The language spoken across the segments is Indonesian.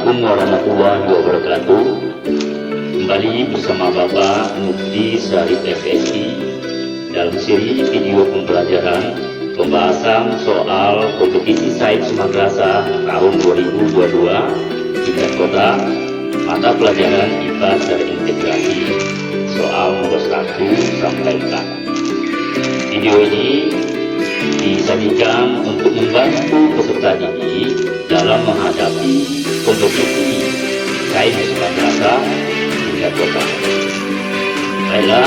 Assalamualaikum warahmatullahi wabarakatuh. Kembali bersama Bapak Mufti Syarif FSI dalam seri video pembelajaran pembahasan soal kompetisi Sains Madrasah tahun 2022 tingkat kota, mata pelajaran IPA terintegrasi, soal nomor 1 sampai 4. Video ini disajikan untuk membantu peserta didik dalam menghadapi kompetisi Sains Madrasah tingkat kota. Baiklah,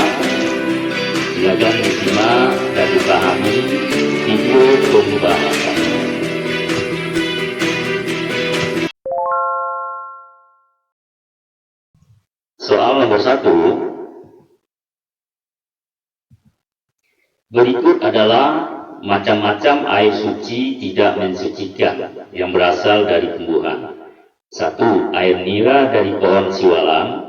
silakan disimak dan dipahami video pembahasan. Soal nomor 1. Berikut adalah macam-macam air suci tidak mensucikan yang berasal dari tumbuhan. 1. Air nira dari pohon siwalan,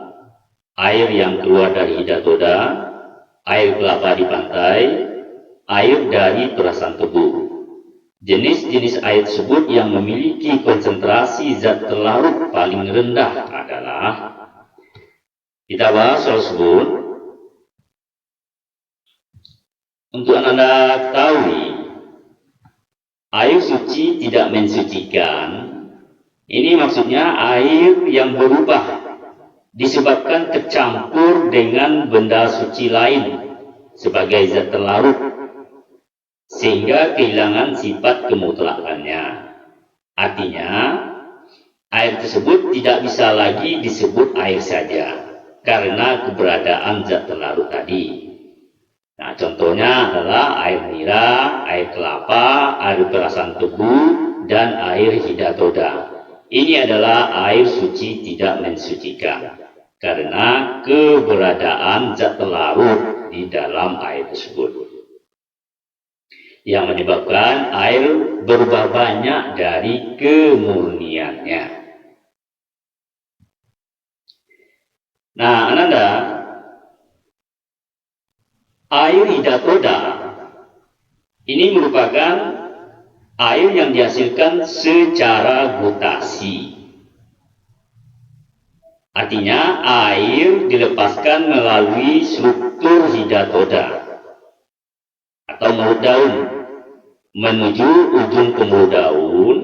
air yang keluar dari hidatoda, air kelapa di pantai, air dari perasan tebu. Jenis-jenis air tersebut yang memiliki konsentrasi zat terlarut paling rendah adalah, kita bahas soal tersebut. Untuk Anda ketahui, air suci tidak mensucikan, ini maksudnya air yang berubah disebabkan tercampur dengan benda suci lain sebagai zat terlarut, sehingga kehilangan sifat kemutlakannya. Artinya, air tersebut tidak bisa lagi disebut air saja karena keberadaan zat terlarut tadi. Nah, contohnya adalah air nira, air kelapa, air perasan tebu, dan air hidatoda. Ini adalah air suci tidak mensucikan karena keberadaan zat terlarut di dalam air tersebut, yang menyebabkan air berubah banyak dari kemurniannya. Nah, Ananda, air hidatoda ini merupakan air yang dihasilkan secara gutasi. Artinya air dilepaskan melalui struktur hidatoda atau mulut daun menuju ujung kemulut daun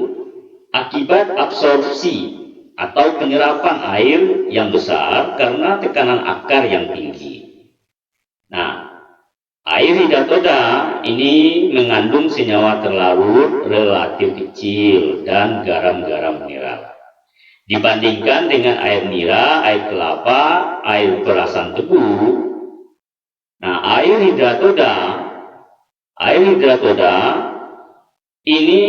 akibat absorpsi atau penyerapan air yang besar karena tekanan akar yang tinggi. Nah, air hidatoda ini mengandung senyawa terlarut relatif kecil dan garam-garam mineral dibandingkan dengan air nira, air kelapa, air perasan tebu. Nah, air hidatoda ini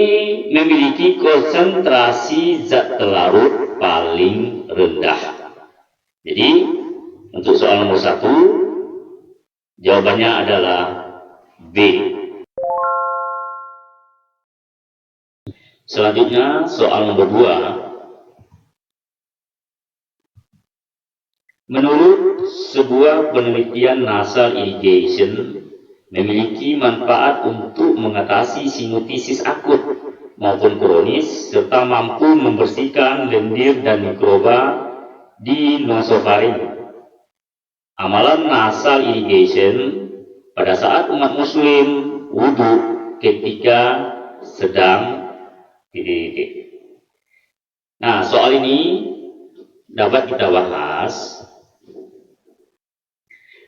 memiliki konsentrasi zat terlarut paling rendah. Jadi, untuk soal nomor 1, jawabannya adalah B. Selanjutnya, soal nomor 2. Menurut sebuah penelitian, nasal irrigation memiliki manfaat untuk mengatasi sinusitis akut maupun kronis, serta mampu membersihkan lendir dan mikroba di nasofaring. Amalan nasal irrigation pada saat umat muslim wudhu ketika sedang titik. Nah, soal ini dapat kita bahas.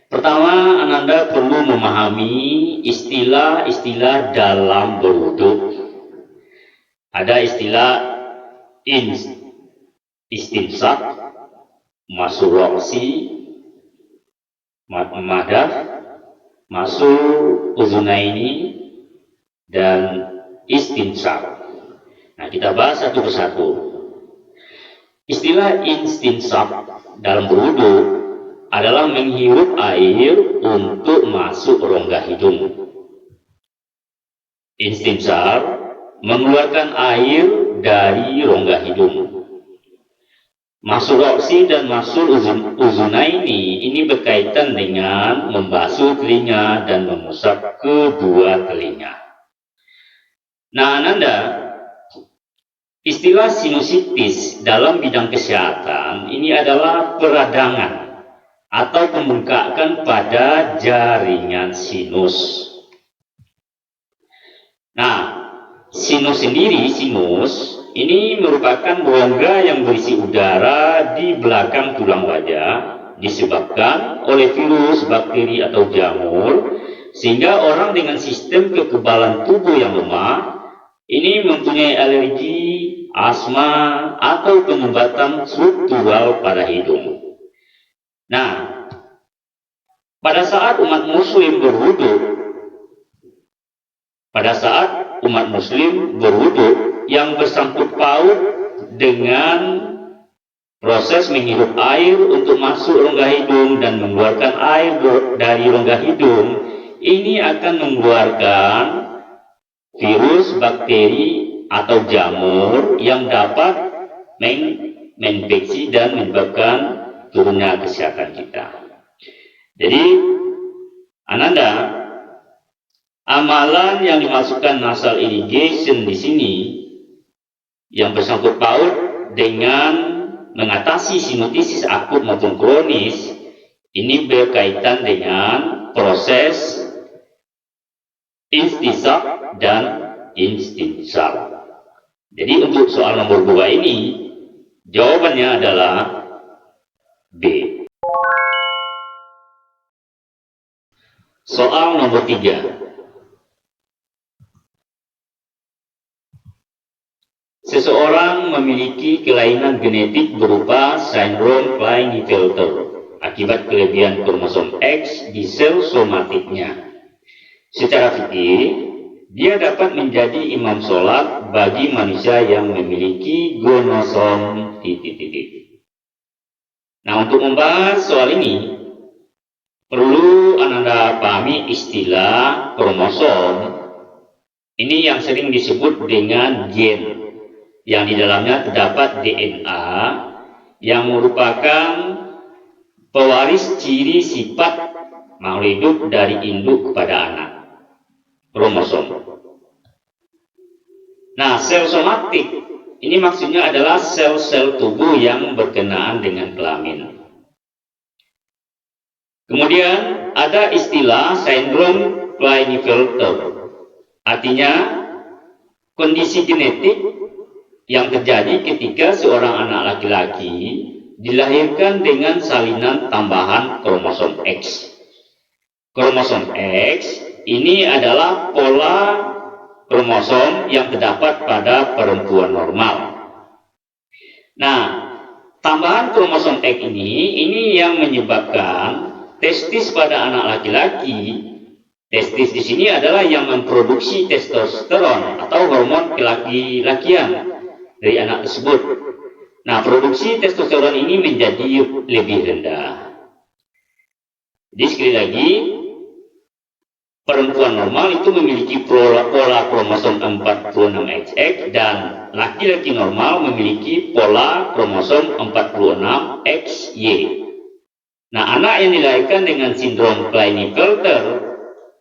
Pertama, Ananda perlu memahami istilah-istilah dalam berwudhu. Ada istilah istinsak, masurroksi, madah, masul uzunaini, dan istinsak. Nah, kita bahas satu persatu. Istilah istinsak dalam berwudu adalah menghirup air untuk masuk rongga hidung. Istinsar mengeluarkan air dari rongga hidung. Masul roksi dan masul uzunaini ini berkaitan dengan membasuh telinga dan mengusap kedua telinga. Nah, Ananda, Istilah sinusitis dalam bidang kesehatan ini adalah peradangan atau pembengkakan pada jaringan sinus. Nah, sinus ini merupakan rongga yang berisi udara di belakang tulang wajah, disebabkan oleh virus, bakteri, atau jamur, sehingga orang dengan sistem kekebalan tubuh yang lemah ini mempunyai alergi, asma, atau penyumbatan struktural pada hidung. Nah, pada saat umat muslim berwudu yang bersangkut paut dengan proses menghirup air untuk masuk rongga hidung dan mengeluarkan air dari rongga hidung, ini akan mengeluarkan virus, bakteri, atau jamur yang dapat menginfeksi dan menyebabkan turunnya kesehatan kita. Jadi, Ananda, amalan yang dimasukkan nasal irrigation di sini yang bersangkut paut dengan mengatasi sinusitis akut maupun kronis ini berkaitan dengan proses istisaq dan istinsal. Jadi untuk soal nomor 2 ini jawabannya adalah B. Soal nomor 3. Seseorang memiliki kelainan genetik berupa sindrom Klinefelter akibat kelebihan kromosom X di sel somatiknya. Secara fikih, dia dapat menjadi imam sholat bagi manusia yang memiliki kromosom titik-titik. Nah, untuk membahas soal ini, perlu Ananda pahami istilah kromosom. Ini yang sering disebut dengan gen, yang di dalamnya terdapat DNA yang merupakan pewaris ciri sifat makhluk hidup dari induk kepada anak. Kromosom. Nah, sel somatik ini maksudnya adalah sel-sel tubuh yang berkenaan dengan kelamin. Kemudian ada istilah sindrom Klinefelter, artinya kondisi genetik yang terjadi ketika seorang anak laki-laki dilahirkan dengan salinan tambahan kromosom X. Kromosom X ini adalah pola kromosom yang terdapat pada perempuan normal. Nah, tambahan kromosom X ini yang menyebabkan testis pada anak laki-laki. Testis di sini adalah yang memproduksi testosteron atau hormon kelaki-lakian dari anak tersebut. Nah, produksi testosteron ini menjadi lebih rendah. Jadi sekali lagi, perempuan normal itu memiliki pola kromosom 46XX dan laki-laki normal memiliki pola kromosom 46XY. Nah, anak yang dilahirkan dengan sindrom Klinefelter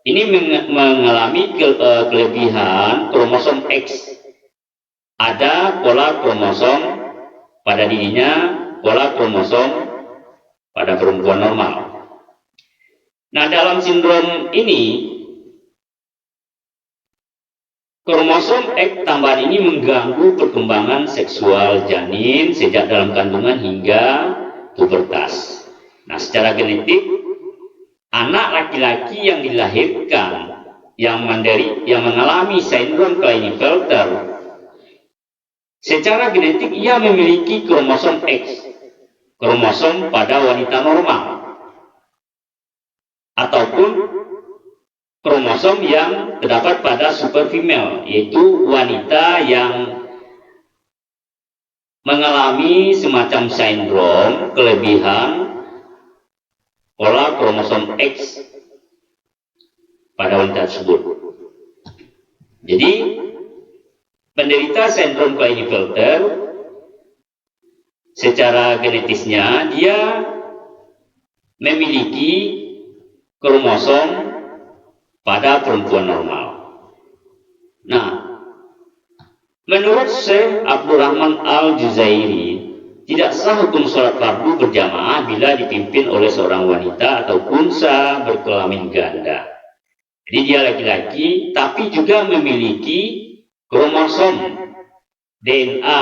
ini mengalami kelebihan kromosom X. Ada pola kromosom pada dirinya, pola kromosom pada perempuan normal. Nah, dalam sindrom ini, kromosom X tambahan ini mengganggu perkembangan seksual janin sejak dalam kandungan hingga pubertas. Nah, secara genetik, anak laki-laki yang dilahirkan yang mengalami sindrom Klinefelter, secara genetik ia memiliki kromosom X, kromosom pada wanita normal, ataupun kromosom yang terdapat pada super female, yaitu wanita yang mengalami semacam sindrom kelebihan pola kromosom X pada wanita tersebut. Jadi, penderita sindrom Klinefelter secara genetisnya dia memiliki kromosom pada perempuan normal. Nah, Menurut Syekh Abdurrahman Al-Juzairi, tidak sah hukum sholat fardu berjamaah bila dipimpin oleh seorang wanita atau unsa berkelamin ganda. Jadi dia laki-laki tapi juga memiliki kromosom DNA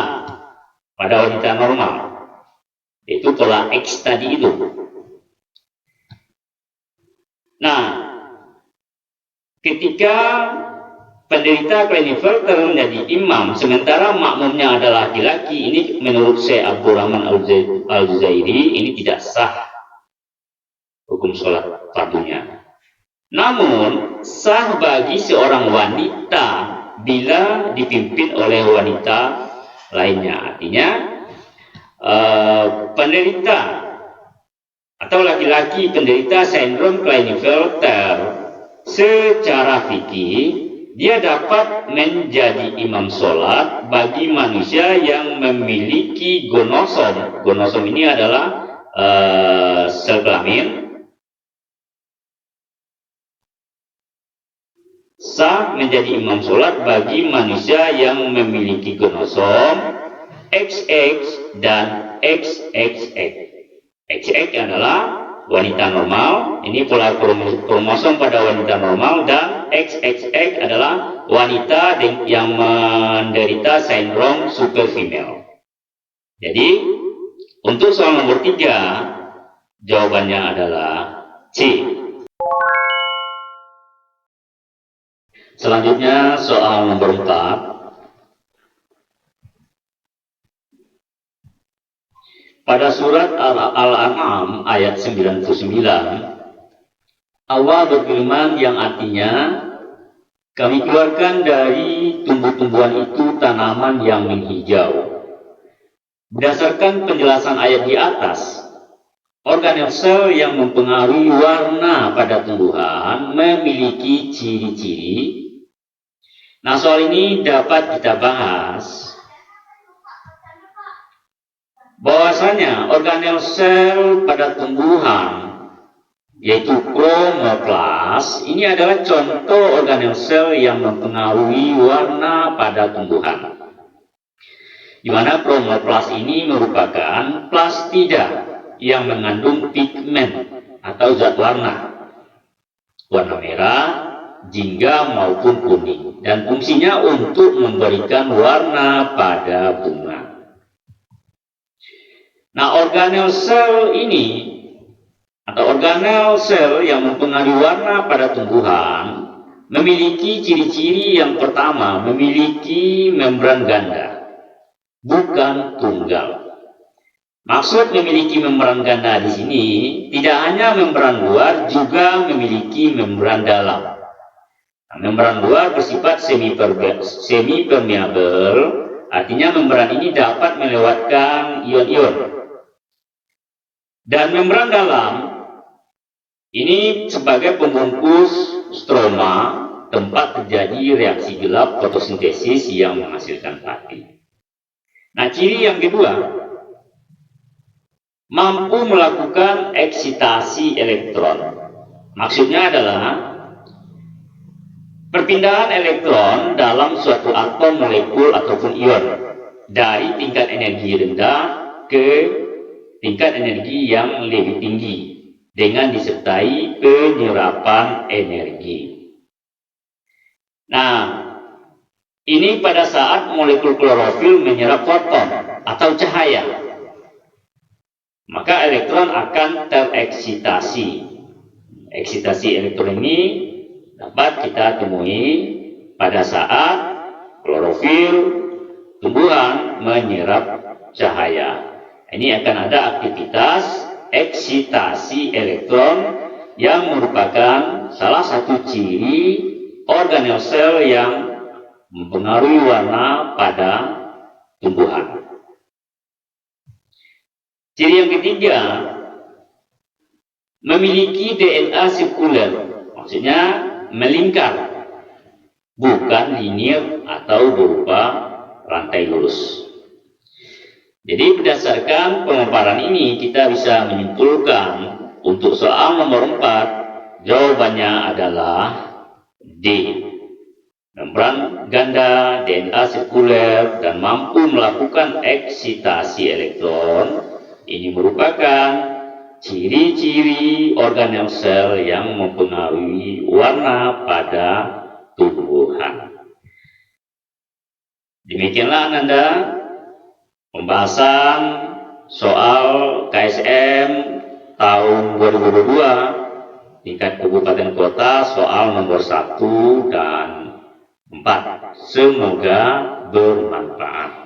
pada wanita normal, yaitu pola X tadi itu. Nah, ketika penderita Klinefelter menjadi imam, sementara makmumnya adalah laki-laki, ini menurut Syekh Abdurrahman Al-Juzairi ini tidak sah hukum sholat fardunya. Namun, sah bagi seorang wanita bila dipimpin oleh wanita lainnya. Artinya, penderita atau laki-laki penderita sindrom Klinefelter secara fikih dia dapat menjadi imam sholat bagi manusia yang memiliki gonosom. Gonosom ini adalah sel kelamin. Sah menjadi imam sholat bagi manusia yang memiliki gonosom XX dan XXX. XX adalah wanita normal, ini pola kromosom pada wanita normal, dan XXX adalah wanita yang menderita sindrom super female. Jadi, untuk soal nomor 3, jawabannya adalah C. Selanjutnya soal nomor 4. Pada surat Al-An'am ayat 99, Allah berfirman yang artinya, kami keluarkan dari tumbuh-tumbuhan itu tanaman yang menghijau. Berdasarkan penjelasan ayat di atas, organel sel yang mempengaruhi warna pada tumbuhan memiliki ciri-ciri. Nah, soal ini dapat kita bahas bahwasanya organel sel pada tumbuhan, yaitu kromoplas, ini adalah contoh organel sel yang mempengaruhi warna pada tumbuhan. Di mana kromoplas ini merupakan plastida yang mengandung pigmen atau zat warna merah, jingga maupun kuning, dan fungsinya untuk memberikan warna pada bunga. Nah, organel sel ini atau organel sel yang mempengaruhi warna pada tumbuhan memiliki ciri-ciri. Yang pertama, memiliki membran ganda, bukan tunggal. Maksud memiliki membran ganda di sini tidak hanya membran luar, juga memiliki membran dalam. Nah, membran luar bersifat semi-permeabel, artinya membran ini dapat melewatkan ion-ion. Dan membran dalam ini sebagai pembungkus stroma, tempat terjadi reaksi gelap fotosintesis yang menghasilkan pati. Nah, ciri yang kedua, mampu melakukan eksitasi elektron. Maksudnya adalah perpindahan elektron dalam suatu atom, molekul, ataupun ion dari tingkat energi rendah ke tingkat energi yang lebih tinggi dengan disertai penyerapan energi. Nah, ini pada saat molekul klorofil menyerap foton atau cahaya, maka elektron akan tereksitasi. Eksitasi elektron ini dapat kita temui pada saat klorofil tumbuhan menyerap cahaya. Ini akan ada aktivitas eksitasi elektron yang merupakan salah satu ciri organel sel yang mempengaruhi warna pada tumbuhan. Ciri yang ketiga, memiliki DNA sirkuler, maksudnya melingkar, bukan linear atau berupa rantai lurus. Jadi berdasarkan pemaparan ini kita bisa menyimpulkan untuk soal nomor 4 jawabannya adalah D. Membran ganda DNA sirkuler dan mampu melakukan eksitasi elektron. Ini merupakan ciri-ciri organel sel yang mempengaruhi warna pada tumbuhan. Demikianlah Anda pembahasan soal KSM tahun 2022 tingkat kabupaten kota soal nomor 1 dan 4. Semoga bermanfaat.